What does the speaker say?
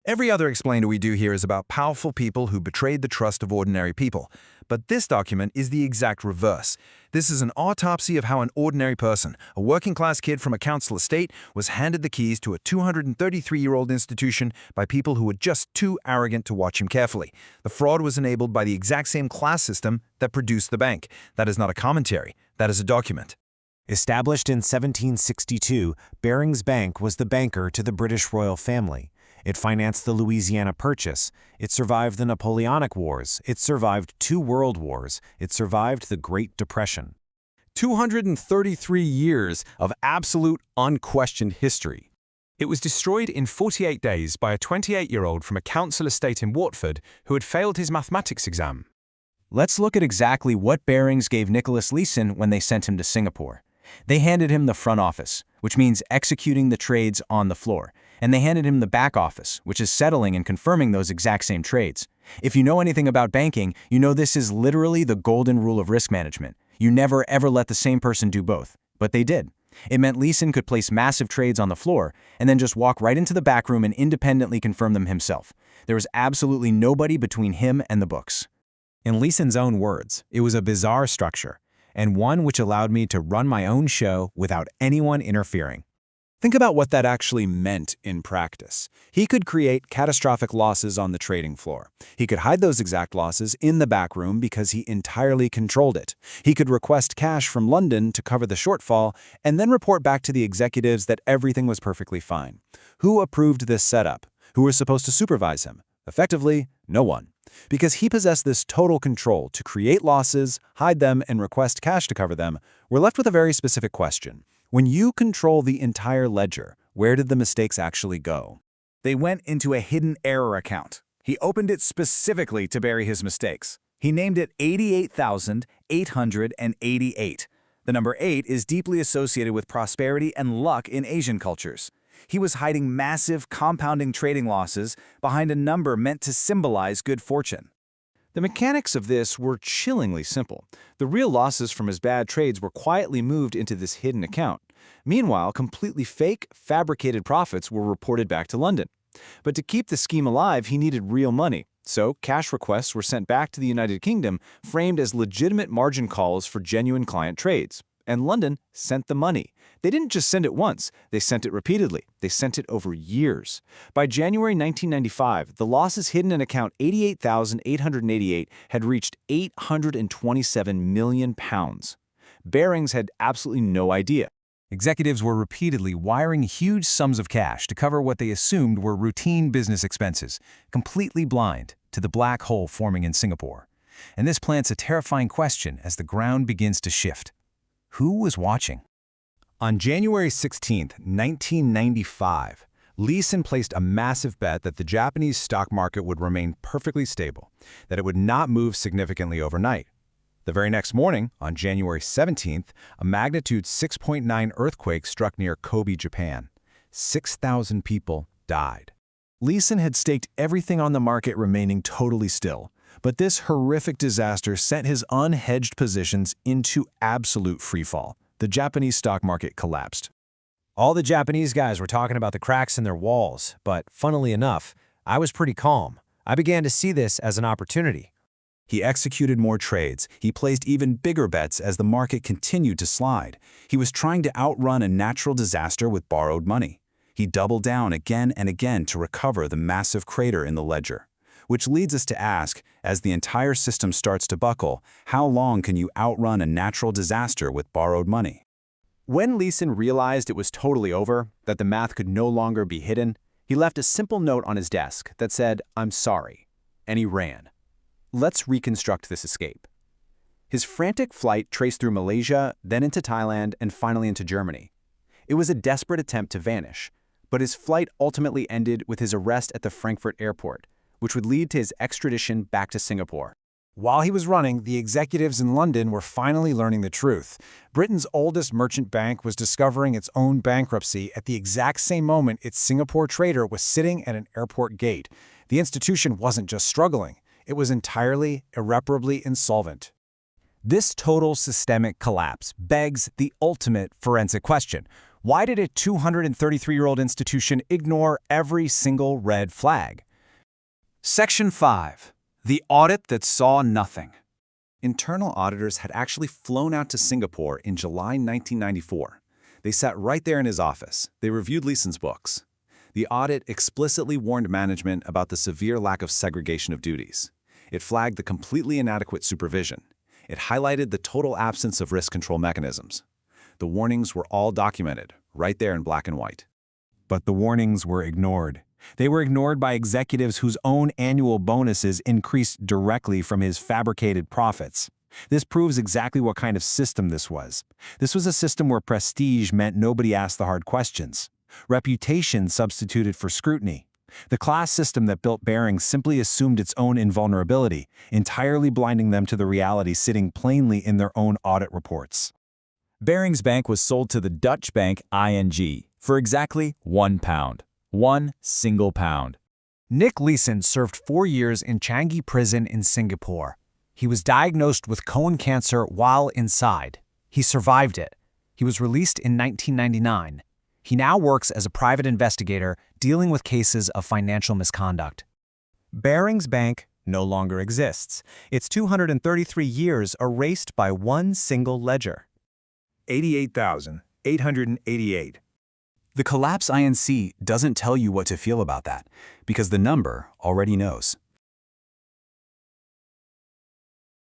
Every other explainer we do here is about powerful people who betrayed the trust of ordinary people. But this document is the exact reverse. This is an autopsy of how an ordinary person, a working-class kid from a council estate, was handed the keys to a 233-year-old institution by people who were just too arrogant to watch him carefully. The fraud was enabled by the exact same class system that produced the bank. That is not a commentary. That is a document. Established in 1762, Barings Bank was the banker to the British royal family. It financed the Louisiana Purchase. It survived the Napoleonic Wars. It survived 2 world wars. It survived the Great Depression. 233 years of absolute, unquestioned history. It was destroyed in 48 days by a 28-year-old from a council estate in Watford who had failed his mathematics exam. Let's look at exactly what Barings gave Nicholas Leeson when they sent him to Singapore. They handed him the front office, which means executing the trades on the floor, and they handed him the back office, which is settling and confirming those exact same trades. If you know anything about banking, you know this is literally the golden rule of risk management. You never ever let the same person do both. But they did. It meant Leeson could place massive trades on the floor and then just walk right into the back room and independently confirm them himself. There was absolutely nobody between him and the books. In Leeson's own words, it was a bizarre structure, and one which allowed me to run my own show without anyone interfering. Think about what that actually meant in practice. He could create catastrophic losses on the trading floor. He could hide those exact losses in the back room because he entirely controlled it. He could request cash from London to cover the shortfall and then report back to the executives that everything was perfectly fine. Who approved this setup? Who was supposed to supervise him? Effectively, no one. Because he possessed this total control to create losses, hide them, and request cash to cover them, we're left with a very specific question. When you control the entire ledger, where did the mistakes actually go? They went into a hidden error account. He opened it specifically to bury his mistakes. He named it 88,888. The number 8 is deeply associated with prosperity and luck in Asian cultures. He was hiding massive, compounding trading losses behind a number meant to symbolize good fortune. The mechanics of this were chillingly simple. The real losses from his bad trades were quietly moved into this hidden account. Meanwhile, completely fake, fabricated profits were reported back to London. But to keep the scheme alive, he needed real money. So cash requests were sent back to the United Kingdom, framed as legitimate margin calls for genuine client trades. And London sent the money. They didn't just send it once, they sent it repeatedly. They sent it over years. By January 1995, the losses hidden in account 88,888 had reached £827 million. Barings had absolutely no idea. Executives were repeatedly wiring huge sums of cash to cover what they assumed were routine business expenses, completely blind to the black hole forming in Singapore. And this plants a terrifying question as the ground begins to shift. Who was watching? On January 16, 1995, Leeson placed a massive bet that the Japanese stock market would remain perfectly stable, that it would not move significantly overnight. The very next morning, on January 17th, a magnitude 6.9 earthquake struck near Kobe, Japan. 6,000 people died. Leeson had staked everything on the market remaining totally still, but this horrific disaster sent his unhedged positions into absolute freefall. The Japanese stock market collapsed. All the Japanese guys were talking about the cracks in their walls, but funnily enough, I was pretty calm. I began to see this as an opportunity. He executed more trades. He placed even bigger bets as the market continued to slide. He was trying to outrun a natural disaster with borrowed money. He doubled down again and again to recover the massive crater in the ledger. Which leads us to ask, as the entire system starts to buckle, how long can you outrun a natural disaster with borrowed money? When Leeson realized it was totally over, that the math could no longer be hidden, he left a simple note on his desk that said, "I'm sorry," and he ran. Let's reconstruct this escape. His frantic flight traced through Malaysia, then into Thailand, and finally into Germany. It was a desperate attempt to vanish, but his flight ultimately ended with his arrest at the Frankfurt airport, which would lead to his extradition back to Singapore. While he was running, the executives in London were finally learning the truth. Britain's oldest merchant bank was discovering its own bankruptcy at the exact same moment its Singapore trader was sitting at an airport gate. The institution wasn't just struggling, it was entirely, irreparably insolvent. This total systemic collapse begs the ultimate forensic question. Why did a 233-year-old institution ignore every single red flag? Section 5. The audit that saw nothing. Internal auditors had actually flown out to Singapore in July 1994. They sat right there in his office. They reviewed Leeson's books. The audit explicitly warned management about the severe lack of segregation of duties. It flagged the completely inadequate supervision. It highlighted the total absence of risk control mechanisms. The warnings were all documented, right there in black and white. But the warnings were ignored. They were ignored by executives whose own annual bonuses increased directly from his fabricated profits. This proves exactly what kind of system this was. This was a system where prestige meant nobody asked the hard questions. Reputation substituted for scrutiny. The class system that built Barings simply assumed its own invulnerability, entirely blinding them to the reality sitting plainly in their own audit reports. Barings Bank was sold to the Dutch bank ING for exactly £1. 1 single pound. Nick Leeson served 4 years in Changi Prison in Singapore. He was diagnosed with colon cancer while inside. He survived it. He was released in 1999. He now works as a private investigator dealing with cases of financial misconduct. Barings Bank no longer exists. Its 233 years erased by one single ledger. 88,888. The Collapse INC doesn't tell you what to feel about that, because the number already knows.